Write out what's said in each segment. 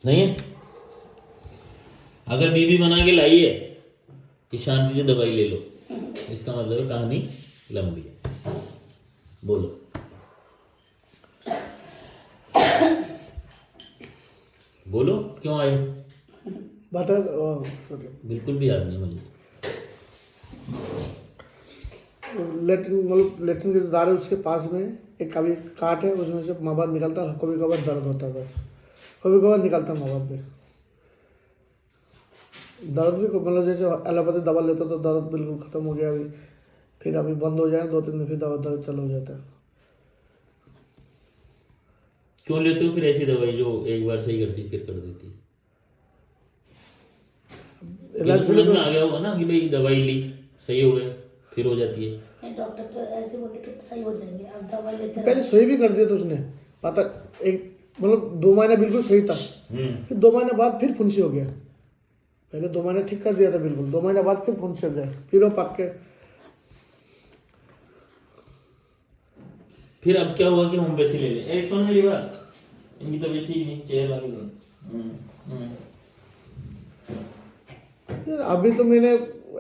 नहीं है? अगर बीबी बना के लाई है कि शांति से दवाई ले लो, इसका मतलब है कहानी लंबी है। बोलो। बोलो क्यों आए? बता। बिल्कुल भी याद नहीं मुझे। लेटरिन मतलब लेटरिन के द्वार है, उसके पास में एक कभी काट है, उसमें से मवाद निकलता है, कभी कभार दर्द होता है, बस कभी कभार निकलता है मवाद भी। दर्द भी मतलब जैसे एलोपैथी दवा लेते तो दर्द बिल्कुल ख़त्म हो गया, अभी फिर अभी बंद हो जाए 2-3 दिन, फिर दवा दर्द चालू हो जाता है। क्यों लेते हो फिर ऐसी दवाई जो एक बार सही करती फिर कर देती? इलाज समझ में आ गया होगा ना कि भाई दवाई ली, सही हो गए, फिर हो जाती है। नहीं, डॉक्टर तो ऐसे बोलते कि सही हो जाएंगे, अब दवा लेते पहले सही भी कर दिया था उसने, पता एक मतलब 2 महीने बिल्कुल सही था, फिर 2 महीने बाद फिर फुंसी हो गया। पहले 2 महीने ठीक कर दिया था बिल्कुल, 2 महीने बाद फिर फुंसी हो गया, फिर वो पक के। फिर अब क्या हुआ कि होम्योपैथी ले लें? सुन मेरी बात, इनकी तबीयत ठीक नहीं, चेहरा लगे दो। यार अभी तो मैंने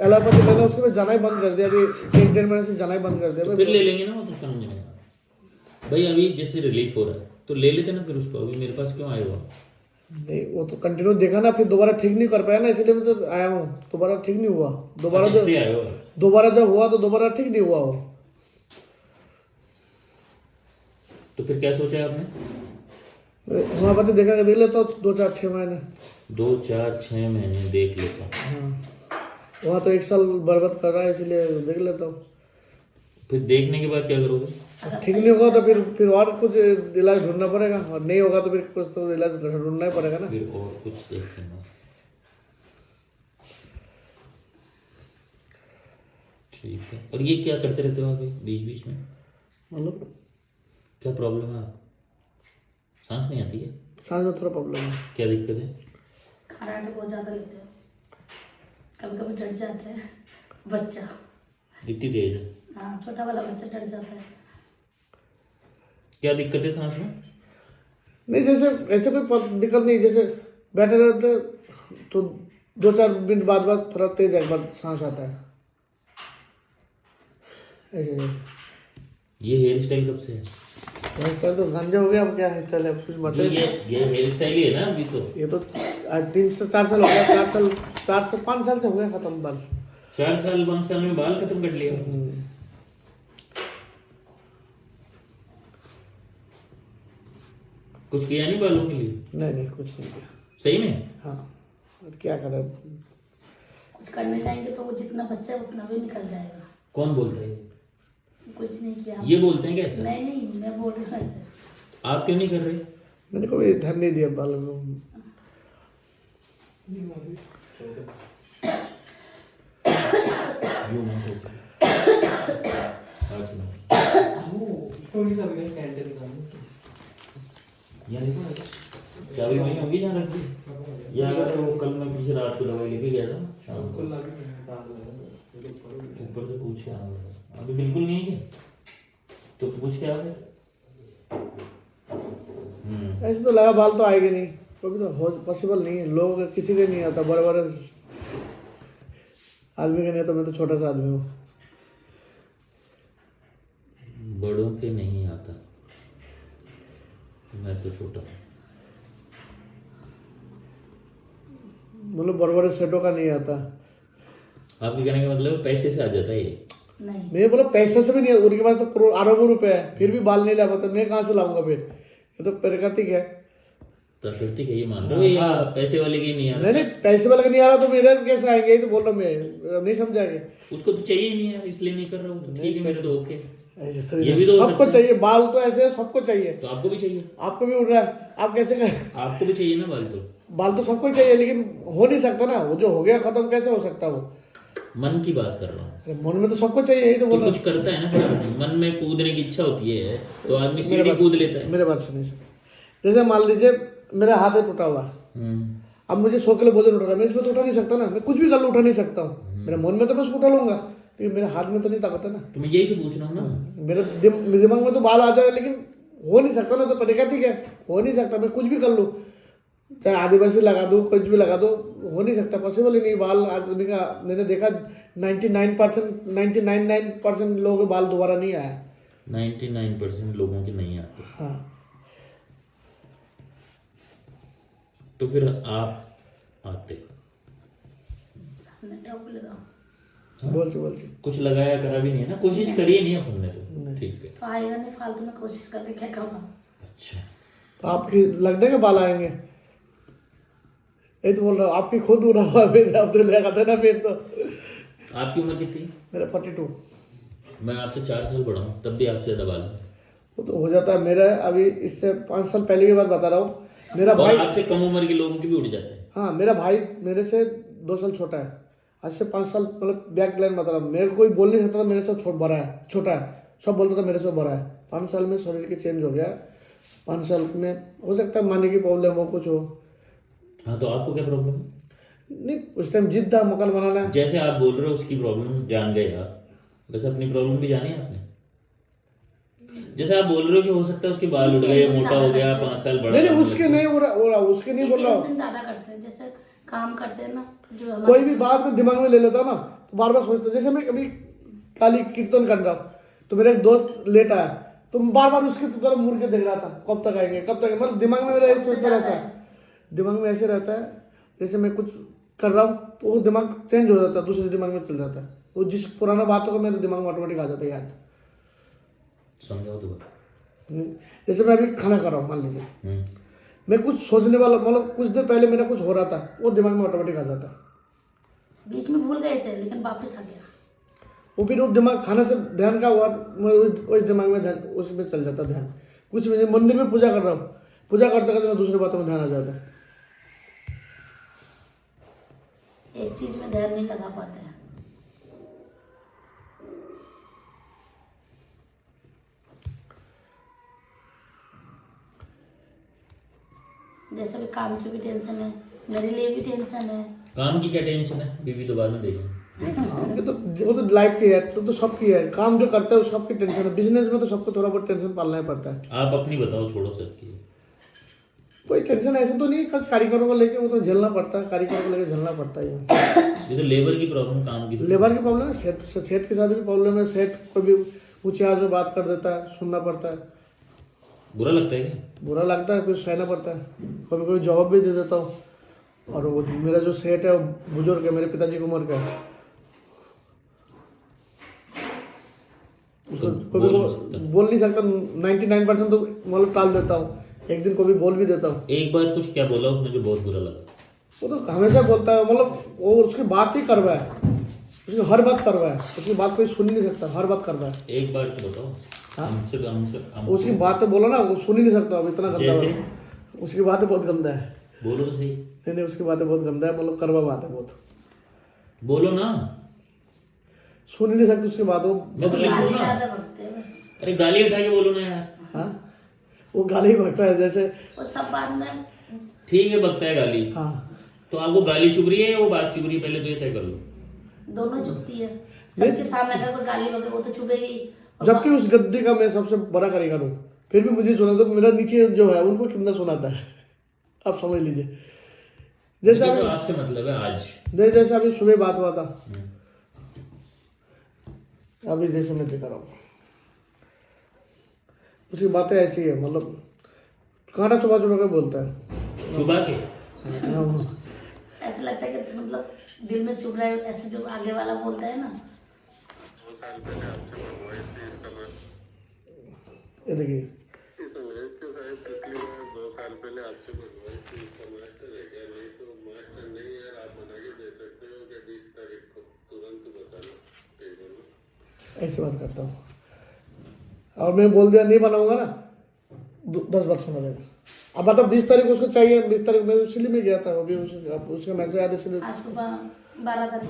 एलोपैथी लेना उसके बाद जाना ही बंद कर दिया, अभी 1-1.5 महीने से जाना ही बंद कर दिया। तो फिर ले लेंगे ना, वो तो समझ नहीं आया भाई। अभी जैसे रिलीफ हो रहा है तो ले लेते ना फिर उसको, अभी मेरे पास क्यों आए हो? नहीं वो तो कंटिन्यू देखा ना, फिर दोबारा ठीक नहीं कर पाया ना, इसलिए मैं तो आया हूँ। दोबारा ठीक नहीं हुआ, दोबारा अच्छा, इसलिए आए हो? दोबारा जब हुआ तो दोबारा ठीक नहीं हुआ वो। तो फिर क्या सोचा है आपने? होम्योपैथी देखा के देख लेता हूँ 2-4-6 महीने। 2-4-6 महीने देख लेता हूँ। हाँ वहाँ तो 1 साल बर्बाद कर रहा है, इसलिए देख लेता हूँ। फिर देखने के बाद क्या करोगे? ठीक नहीं होगा तो फिर और कुछ इलाज ढूंढना पड़ेगा, और नहीं होगा तो फिर कुछ तो इलाज ढूंढना ही पड़ेगा ना। फिर और कुछ देख लेना। ठीक है। और ये क्या करते रहते हो अभी बीच बीच में? मतलब क्या प्रॉब्लम है आपको? सांस नहीं आती है? सांस में थोड़ा प्रॉब्लम है। क्या दिक्कत है? खाना बहुत ज़्यादा लेते हो, कभी कभी डर जाते हैं बच्चा। इतनी तेज है? हाँ, छोटा वाला बच्चा डर जाता है। क्या दिक्कत है सांस में? नहीं जैसे ऐसे कोई दिक्कत नहीं, जैसे बैठे रहते तो 2-4 मिनट बाद थोड़ा तेज एक बार सांस आता है ऐसे। ये हेयर स्टाइल कब से है? हेयर स्टाइल तो गंजा हो गया, अब क्या हेयर स्टाइल है कुछ जो बचे। ये हेयर स्टाइल ही है ना अभी तो? ये तो आज 3 से 4 साल हो गया, 4 से 5 साल से हो गया खत्म बाल। 4 साल 5 साल में बाल खत्म कर लिया? कुछ किया नहीं बालों के लिए? नहीं कुछ नहीं किया। सही में? हाँ और क्या करें। कुछ करने जाएंगे तो वो जितना बच्चा है उतना भी निकल जाएगा। कौन बोलता है? कुछ नहीं किया। ये बोलते हैं क्या ऐसा? नहीं, मैं बोल रही हूँ ऐसे। आप क्यों नहीं कर रहे? मैंने कभी ध्यान नहीं दिया बालों को। चाबी वहीं होगी जहाँ रख दी, या अगर वो कल मैं पीछे रात को दवाई लेके गया था शाम को, ऊपर से पूछ के आना। अभी बिल्कुल नहीं है तो पूछ के आ गए। ऐसे तो लगा बाल तो आएंगे नहीं, कभी तो हो पॉसिबल नहीं है, लोग किसी के नहीं आता, बड़े बड़े आदमी के नहीं आता। मैं तो छोटा सा आदमी हूँ। बड़ों के नहीं आता, मैं तो छोटा। मतलब बड़े बड़े सेटों का नहीं आता। आपके कहने का मतलब पैसे से आ जाता है ये? नहीं, मैं बोला पैसे से भी नहीं, उनके पास तो अरबों रुपए है, फिर भी बाल नहीं ला पाता। मैं कहाँ से लाऊंगा फिर? ये तो प्राकृतिक है। प्राकृतिक है ये मान रहे हो, या पैसे वाले के नहीं आ रहा? नहीं पैसे वाले का नहीं आ रहा तो मेरे कैसे आएंगे? यही तो बोल रहा हूँ मैं, नहीं समझाएंगे। उसको तो चाहिए ही नहीं यार, इसलिए नहीं कर रहा हूँ। तो ठीक है, मेरे तो ओके। ऐसे थोड़ी ये ना। भी तो हो सबको सकता है। चाहिए बाल, तो ऐसे है, सबको चाहिए। तो आपको भी चाहिए? आपको भी उड़ रहा है, आप कैसे करें? आपको भी चाहिए ना बाल? तो बाल तो सबको ही चाहिए, लेकिन हो नहीं सकता ना, वो जो हो गया खत्म कैसे हो सकता वो? मन की बात कर रहा हूँ। अरे मन में तो सबको चाहिए, यही तो तो बोल रहा कुछ करता है ना फिर आदमी, मन में कूदने की इच्छा होती है तो आदमी सीढ़ी कूद लेता है। मेरे बात सुनिए सर, जैसे मान लीजिए मेरा हाथ है टूटा हुआ, अब मुझे 100 किलो वजन उठा रहा है, मैं इसमें तो उठा नहीं सकता ना, मैं कुछ भी कर लूँ उठा नहीं सकता हूँ। मेरे मन में तो मैं उसको उठा लूंगा, लेकिन मेरे हाथ में तो नहीं ताकत है ना। तो मैं यही तो पूछ रहा हूँ ना। मेरे दिमाग में तो बाल आ जाए, लेकिन हो नहीं सकता ना, तो प्राकृतिक है, हो नहीं सकता। मैं कुछ भी कर लूँ, चाहे आदिवासी लगा दो, कुछ भी लगा दो, हो नहीं सकता, पॉसिबल ही नहीं। बाल आदमी का मैंने देखा 99% लोगों के बाल दोबारा नहीं आया। 99% लोगों के नहीं आते। हाँ, तो फिर आप आते। सामने टॉप लगाओ बोलते कुछ लगाया करा भी नहीं है ना, कोशिश करी नहीं अपन ने तो। ठीक है। तो आएगा नहीं, फालतू में कोशिश करके क्या कमा। अच्छा, तो आपकी लग देगा बाल आएंगे? ये तो बोल रहा हूँ, आपकी खुद उड़ा हुआ फिर आप तो लगाते ना फिर तो। आपकी उम्र कितनी? मेरा 42। मैं आपसे 4 साल बड़ा हूँ, तब भी आपसे ज़्यादा बाल है। वो तो हो जाता है मेरा। अभी इससे 5 साल पहले की बात बता रहा हूँ। मेरा और भाई, आपसे कम उम्र के लोगों के भी उड़ जाते हैं। हाँ मेरा भाई मेरे से 2 साल छोटा है। आज से 5 साल, मतलब बैक लाइन बता रहा हूँ। मेरे को कोई बोल नहीं सकता था मेरे से बड़ा है, छोटा है। सब बोलता था मेरे से बड़ा है। 5 साल में शरीर के चेंज हो गया। 5 साल में हो सकता है माने की प्रॉब्लम हो, कुछ हो। हाँ, तो आपको क्या प्रॉब्लम है? नहीं, उस टाइम जिद था मकान बनाना है। जैसे आप बोल रहे हो उसकी प्रॉब्लम जान गए आप, वैसे अपनी प्रॉब्लम भी जानी है आपने। जैसे आप बोल रहे हो कि हो सकता है उसके बाल उड़ गए, मोटा हो गया, 5 साल बड़ा। नहीं, उसके नहीं हो रहा, उसके नहीं बोल रहा हूँ। टेंशन ज्यादा करते हैं, जैसे काम करते हैं ना, जो हमारे कोई भी बात को दिमाग में ले लेता ना, तो बार बार सोचता। जैसे मैं कभी काली कीर्तन कर रहा हूँ, तो मेरा एक दोस्त लेट आया, तो बार बार उसकी तरफ मुड़ के देख रहा था, कब तक आएंगे, कब तक। मतलब दिमाग में मेरा ऐसे सोचता रहता है, दिमाग में ऐसे रहता है। जैसे मैं कुछ कर रहा हूँ तो वो दिमाग चेंज हो जाता है, दूसरे दिमाग में चल जाता है। वो जिस पुराना बातों का मेरे दिमाग में ऑटोमेटिक आ जाता है याद। समझाओ तो। जैसे मैं अभी खाना खा रहा हूँ, मान लीजिए मैं कुछ सोचने वाला, मतलब कुछ देर पहले मेरा कुछ हो रहा था, वो दिमाग में ऑटोमेटिक आ जाता है। बीच में भूल गए थे लेकिन वापस आ गया। वो फिर वो दिमाग खाने से ध्यान का हुआ, उस दिमाग में ध्यान, उसमें चल जाता ध्यान। कुछ मैं मंदिर में पूजा कर रहा हूँ, पूजा करते करते मैं दूसरी बातों में ध्यान आ जाता है। एक चीज में ध्यान नहीं लगा पाते हैं। जैसे भी काम की भी टेंशन है, मेरे लिए भी टेंशन है। काम की क्या टेंशन है? बीवी तो बाद में देखेंगे। ये तो वो तो लाइफ की है, तो सबकी है। काम जो करता है उस सबकी टेंशन है। बिजनेस में तो सबको थोड़ा बहुत टेंशन पालना ही पड़ता है। आप अपनी बताओ, छोड़ो सबकी। कोई टेंशन ऐसे तो नहीं, कुछ कारीगरों को लेके वो तो झेलना पड़ता है, कारीगरों को लेके झेलना पड़ता है। ये तो लेबर की प्रॉब्लम, काम की। लेबर की प्रॉब्लम है, सेठ के साथ भी प्रॉब्लम है। सेठ को भी ऊंची आवाज में बात कर देता है, सुनना पड़ता है। बुरा लगता है क्या? बुरा लगता है, फिर सहना पड़ता है। कभी कभी जवाब भी दे देता हूँ। और वो मेरा जो सेठ है वो बुजुर्ग है, मेरे पिताजी की उम्र का है। उसको कभी बोल नहीं सकता। 99% तो मतलब टाल देता हूँ, एक दिन को भी बोल भी देता हूँ। एक बार कुछ क्या बोला उसने जो बहुत बुरा लगा? वो तो हमेशा बोलता है, मतलब वो उसकी बात ही करवा है, उसकी हर बात करवा है। उसकी बात कोई सुन ही नहीं सकता, हर बात करवा है। एक बार तो बताओ। हाँ? हमसे उसकी बातें बोलो ना, वो सुन ही नहीं सकता। अब इतना गंदा जैसे? है उसकी बातें, बहुत गंदा है। बोलो तो सही। नहीं, उसकी बातें बहुत गंदा है, मतलब करवा बात है बहुत। बोलो ना। सुन ही नहीं सकती उसकी बात। वो मैं तो लिखूँ गाली ना। ज्यादा बकते हैं बस। अरे गाली उठा के बोलो ना यार। हाँ, वो गाली भरता है जैसे। वो सब बाद में। ठीक है, बकता है गाली। हाँ, तो आपको गाली चुभ रही है या वो बात चुभ रही है, पहले तो ये तय कर लो। दोनों चुभती है। सबके सामने अगर कोई गाली बके वो तो चुभेगी। जबकि उस गद्दी का मैं सबसे बड़ा कारीगर हूँ, फिर भी मुझे सुना। तो मेरा नीचे जो है उनको कितना सुनाता है, आप समझ लीजिए। जैसे मुझे अभी, तो आपसे मतलब है आज। जैसे अभी सुबह बात हुआ था, अभी जैसे मैं दिखा रहा हूँ, उसकी बातें ऐसी है, मतलब कांटा चुबा चुबा के बोलता है। चुबा के? हाँ, ऐसा लगता है कि मतलब दिल में चुभ रहा है, ऐसे जो आगे वाला बोलता है ना। ये देखिए, इस अंग्रेज के साथ पिछली बार 2 साल पहले आपसे बनवाई थी, इसका मास्टर है क्या? नहीं तो मास्टर नहीं यार, आप बना के दे सकते हो कि 20 तारीख को तुरंत बताना टेबल में। ऐसी बात करता हूँ। और मैं बोल दिया नहीं बनाऊंगा ना, 10 बात सुना देगा। अब मतलब 20 तारीख को उसको चाहिए। 20 तारीख में इसलिए मैं गया था, अभी उसका मैसेज याद है इसलिए। आज तो 12 तारीख,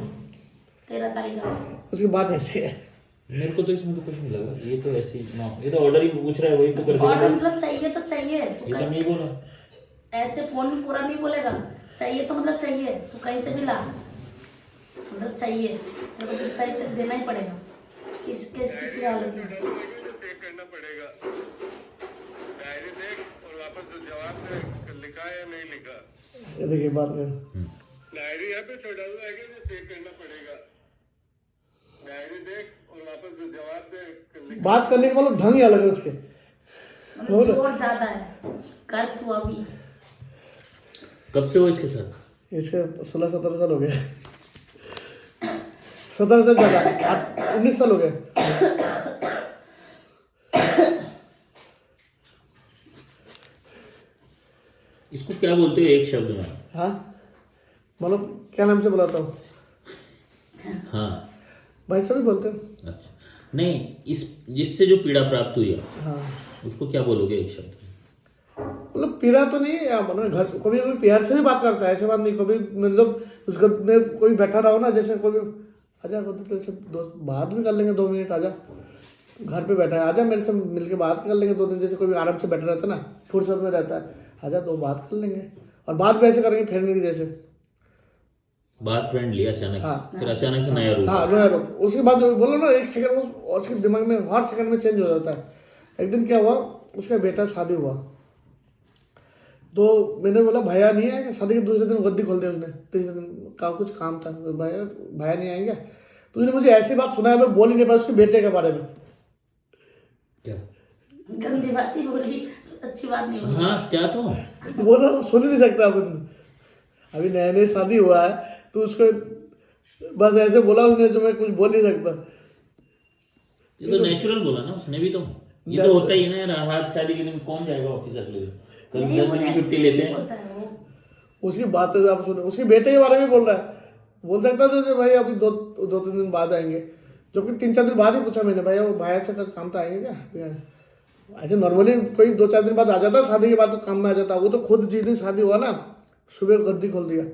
13 तारीख आज। उसकी बात ऐसी है। मेरे को तो इसमें तो कुछ नहीं लगा। ये तो ऐसे ही ये तो ऑर्डर ही पूछ रहा है, वही तो कर और देगा। मतलब चाहिए तो चाहिए, ये तो नहीं बोला। ऐसे फोन में पूरा नहीं बोलेगा। चाहिए तो मतलब चाहिए, तो कहीं से भी ला, मतलब चाहिए तो 20 तारीख तक देना ही पड़ेगा। किसी हालत में चेक करना पड़ेगा, डायरी देख और वापस जो जवाब लिखा है या नहीं लिखा। ये देखिए बात में डायरी यहाँ पे छोड़ा हुआ है कि चेक करना पड़ेगा। डायरी देख और वापस जवाब दे। बात करने का मतलब ढंग ही अलग है उसके। मतलब जोर ज्यादा है, कर तू अभी। कब से हो इसके साथ? इसके 16-17 साल हो गए। 17 से ज्यादा 19 साल हो गए। इसको क्या बोलते हो एक शब्द में? हाँ मतलब क्या नाम से बुलाता हूँ? हाँ भाई साहब ही बोलते हैं। अच्छा, नहीं इस जिससे जो पीड़ा प्राप्त हुई है हाँ उसको क्या बोलोगे एक शब्द में? मतलब पीड़ा तो नहीं है, मतलब घर कभी कभी प्यार से भी बात करता है, ऐसे बात नहीं। कभी मतलब उस घर में कोई बैठा रहो ना, जैसे कोई आजा तो ऐसे दोस्त बात भी कर लेंगे 2 मिनट, आजा घर पे बैठा है, आजा मेरे से मिलके बात कर लेंगे 2 दिन। जैसे कोई आराम से बैठा रहता है ना, फुर्सत में रहता है, आजा तो बात कर लेंगे। और बात भी ऐसे करेंगे फेरने की जैसे। बात फ्रेंडली अचानक से, हाँ। फिर अचानक से नया रूप। हाँ रोया रो। उसके बाद जो बोलो ना, एक सेकंड वो उसके दिमाग में हर सेकंड में चेंज हो जाता है। एक दिन क्या हुआ, उसका बेटा शादी हुआ, तो मैंने बोला भैया नहीं आएगा। शादी के दूसरे दिन गद्दी खोल दिया उसने। तीसरे दिन का कुछ काम था, भैया नहीं आएंगे। तो उसने मुझे ऐसी बात सुनाया, मैं बोल ही नहीं पाया उसके बेटे के बारे में। क्या? गंदी बात ही बोली, अच्छी बात नहीं बोली। हाँ क्या तो वो तो सुन ही नहीं सकता। अभी नया नया शादी हुआ है तो उसको बस ऐसे बोला उसने जो मैं कुछ बोल नहीं सकता। ये तो नेचुरल बोला ना उसने भी तो। ये तो होता ही है ना यार, हाथ शादी के दिन कौन जाएगा ऑफिस अगले दिन? कल नहीं, 10 वो दिन की ऐसे छुट्टी नहीं लेते हैं। बोलता है वो। उसकी बातें आप सुने, उसके बेटे के बारे में बोल रहा है। बोल सकता था भाई अभी 2-3 दिन बाद आएंगे, जबकि 3-4 दिन बाद ही पूछा मैंने, भैया वो भाई से कल काम तो आएंगे क्या? ऐसे नॉर्मली कोई 2-4 दिन बाद आ जाता, शादी के बाद तो काम में आ जाता। वो तो खुद जिस दिन शादी हुआ ना, सुबह गद्दी खोल दिया।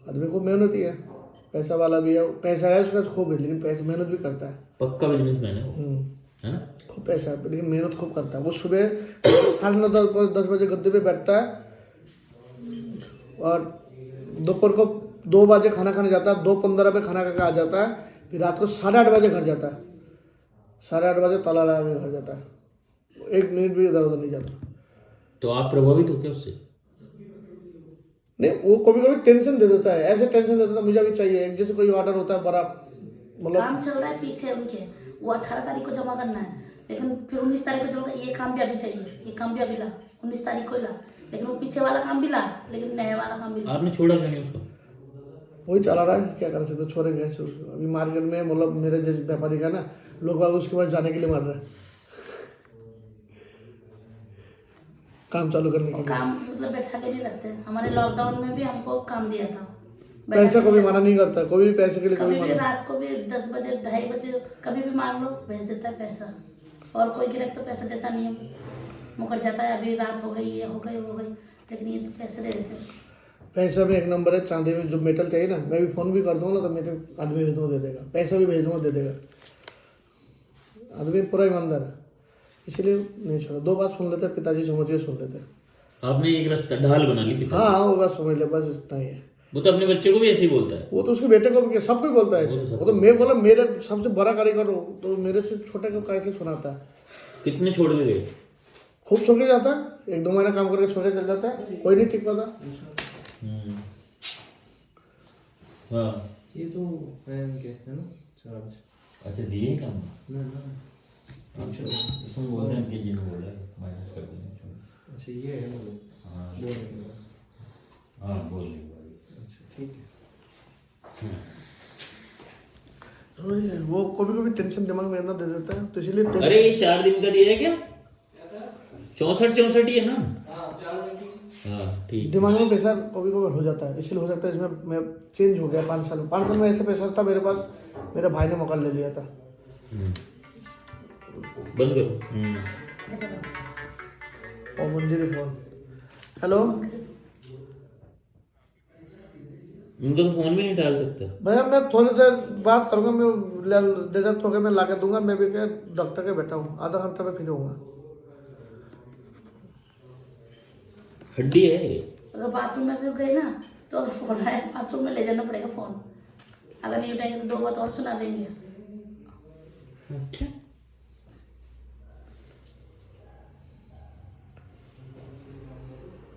आदमी खूब मेहनती है, पैसा वाला भी है, पैसा है उसका खूब है, लेकिन पैसा मेहनत भी करता है। पक्का बिजनेसमैन है वो, है ना? खूब पैसा है लेकिन मेहनत खूब करता है। वो सुबह 9:30-10 बजे गद्दे पे बैठता है और दोपहर को 2 बजे खाना खाने जाता है, 2:15 पे खाना खा के आ जाता है। फिर रात को 8:30 बजे घर जाता है, 8:30 बजे ताला लगा के घर जाता है। 1 मिनट भी इधर उधर नहीं जाता। तो आप प्रभावित हो क्या उससे? नहीं, वो कभी कभी टेंशन दे देता है, ऐसे टेंशन दे देता है मुझे भी चाहिए। एक जैसे कोई ऑर्डर होता है बड़ा, मतलब काम चल रहा है पीछे उनके, वो 18 तारीख को जमा करना है, लेकिन फिर 19 तारीख को जमा, ये काम भी अभी चाहिए, ये काम भी अभी ला, 19 तारीख को ला, लेकिन वो पीछे वाला काम भी ला, लेकिन नया वाला काम भी ला। आपने छोड़ा क्यों नहीं उसको? वही चला रहा है, क्या कर सकते, छोड़ेंगे ऐसे उसको। अभी मार्केट में मतलब मेरे जैसे व्यापारी का ना, लोग बाग उसके पास जाने के लिए मार रहे हैं काम चालू करने के लिए। काम मतलब बैठा के नहीं रखते। हमारे लॉकडाउन में भी हमको काम दिया था, पैसा को भी मना नहीं करता, कोई भी पैसे के लिए कभी कोई भी मना। रात को भी 10 बजे 2:30 बजे कभी भी मांग लो, भेज देता है पैसा। और कोई गिरक तो पैसा देता नहीं है, मुकर जाता है अभी रात हो गई, ये हो गई वो हो गई, लेकिन ये तो पैसे दे देते हैं। पैसा भी 1 नंबर है। चांदी में जो मेटल चाहिए ना, मैं भी फ़ोन भी कर दूंगा ना तो मेरे आदमी भेज दूंगा दे देगा, पैसा भी भेज दूंगा दे देगा। आदमी पूरा ईमानदार है, इसीलिए नहीं छोड़ा। 2 बात सुन लेते हैं, पिताजी समझिए सुन लेते हैं। आपने एक रास्ता ढाल बना ली पिता। हाँ वो बात समझ ले, बस इतना ही है। वो तो अपने बच्चे को भी ऐसे ही बोलता है। वो तो उसके बेटे को भी सबको ही बोलता है ऐसे। वो तो मैं बोला मेरे सबसे बड़ा कारीगर हो, तो मेरे से छोटे को कैसे सुनाता है। कितने छोड़ के गए? खूब छोड़ के जाता है, 1-2 महीना काम करके छोड़ के चल जाता है, कोई नहीं ठीक पाता। हाँ ये तो फैन के है ना चार्ज। अच्छा दिए क्या? ना ना अच्छा इसमें बोल रहे हैं कि जिन्होंने बोला है माइनस कर देंगे इसमें। अच्छा ये है वो हाँ बोल रहे हैं। हाँ बोल रही अच्छा ठीक है। वो कभी कभी टेंशन दिमाग में इतना दे देता है, तो इसलिए अरे ये 4 दिन का दिया है क्या? 64 ही है ना? हाँ ठीक। दिमाग में प्रेशर कभी कभी हो जाता है, इसलिए हो सकता है इसमें मैं चेंज हो गया 5 साल में। 5 साल में ऐसे प्रेशर था मेरे पास, मेरे भाई ने मौका ले लिया था। बंद करो। और मंदिर फोन, हेलो उनका तो फोन भी नहीं डाल सकता। भैया मैं थोड़ी देर बात करूँगा, मैं डेजर्ट होकर मैं ला के दूंगा। मैं भी क्या डॉक्टर के बैठा हूँ, आधा घंटा में फ्री होऊंगा। हड्डी है। अगर बाथरूम में भी गए ना, तो अगर फोन आए बाथरूम में ले जाना पड़ेगा फोन। अगर नहीं उठाएंगे तो 2 बात और सुना देंगे। अच्छा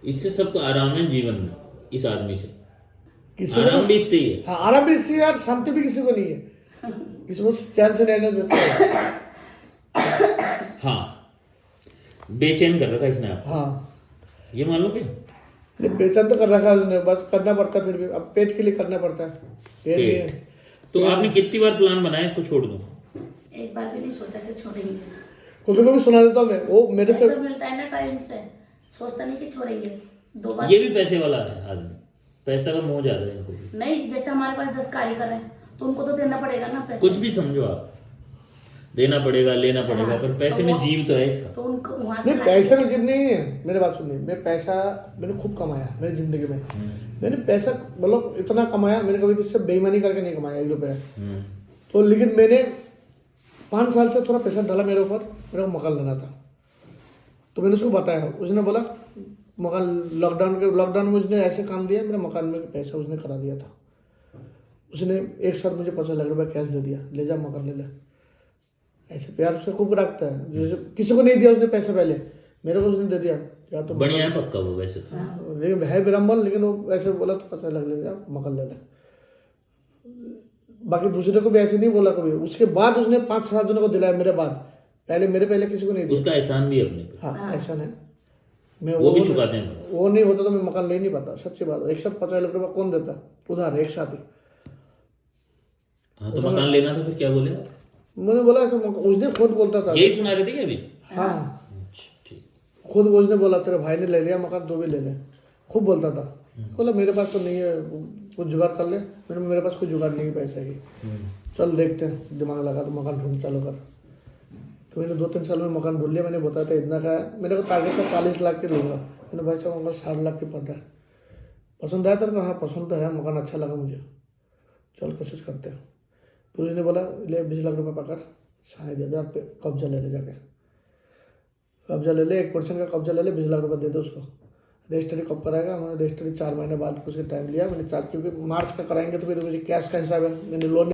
इससे सब तो आराम है जीवन में। इस आदमी से, किसी आराम को भी इससे ही है। हाँ आराम भी इससे यार, शांति भी किसी को नहीं है, किसी को चैन से रहने देता है। हाँ, बेचैन कर रखा है इसने आप, हाँ ये मान लो क्या? ये बेचैन तो कर रखा है उसने, बस करना पड़ता है, फिर भी अब पेट के लिए करना पड़ता है, पेट नहीं है। तो आपने कितनी बार प्लान बनाया इसको छोड़ दूं? एक बार भी नहीं सोचा कि छोड़ेंगे। कभी कभी सुना देता हूँ मैं, वो मेरे से पैसा मिलता है ना टाइम से, सोचता नहीं कि छोड़ेंगे। 2 बार ये भी पैसे वाला है आदमी, पैसा का मोह ज्यादा है इनको भी। नहीं, जैसे हमारे पास 10 कारीगर हैं तो उनको तो देना पड़ेगा ना पैसा। कुछ भी समझो आप, देना पड़ेगा, लेना पड़ेगा, पर पैसे में जीव तो है इसका। तो उनको वहां से नहीं, पैसे में जिद नहीं है, मेरी बात सुनिए, मैं पैसा मैंने खूब कमाया मेरी जिंदगी में, मैंने पैसा मतलब इतना कमाया, मैंने कभी किसी से बेईमानी करके नहीं कमाया 1 रुपया। तो लेकिन मैंने 5 साल से थोड़ा पैसा डाला मेरे ऊपर, मेरे को मकान लेना था, तो मैंने उसको बताया, उसने बोला मकान, लॉकडाउन में उसने ऐसे काम दिया, मेरे मकान में पैसा उसने करा दिया था। उसने एक साथ मुझे 50 लाख रुपये कैश दे दिया, ले जा मकान ले ले, ऐसे प्यार से खूब रखता है, जैसे किसी को नहीं दिया उसने पैसे पहले, मेरे को उसने दे दिया, या तो बढ़िया है पक्का वो वैसे तो। लेकिन है विरम्बल, लेकिन वो ऐसे बोला तो 50 लाख ले जा मकान ले ले। बाकी दूसरे को भी ऐसे नहीं बोला कभी, उसके बाद उसने 5-7 जनों को दिलाया मेरे बाद, पहले किसी को नहीं दिया। उसका एहसान भी है अपने पे, हाँ ऐसा है, मैं वो भी चुकाते हैं। वो नहीं होता तो मैं मकान ले नहीं पाता, सच्ची बात। एक साथ 50 लाख रुपया कौन देता उधार एक साथ ही? हाँ तो मकान लेना था, फिर क्या बोले आप? मैंने बोला ऐसा, उसने खुद बोलता था। यही सुना रहे थे क्या अभी? हाँ अच्छा, ठीक। खुद उसने बोला तेरे भाई ने ले लिया मकान, तो भी ले ले, खूब बोलता था। बोला मेरे पास तो नहीं है, कुछ जुगाड़ कर ले। मेरे पास कोई जुगाड़ नहीं है पैसे की, चल देखते हैं, दिमाग लगा तो मकान ढूंढ चालू कर। तो मैंने 2-3 साल में मकान ढूंढ लिया। मैंने बताया था इतना का है, मेरे को टारगेट था 40 लाख के लूँगा। मैंने भाई साहब मकान 60 लाख के पड़ रहा है, पसंद आया तेरे को? हाँ पसंद तो है, मकान अच्छा लगा मुझे, चल कोशिश करते हैं। फिर उसने बोला ले 20 लाख रुपये पकड़, 7,500 पे कब्जा ले ले, जाके कब्जा ले ले, 1% का कब्जा ले ले, 20 लाख रुपये दे दो उसको। रजिस्ट्री कब कराएगा? मैंने रजिस्ट्री 4 महीने बाद उसके टाइम लिया मैंने, 4, क्योंकि मार्च का कराएंगे तो फिर मुझे कैश का हिसाब है, मैंने लोन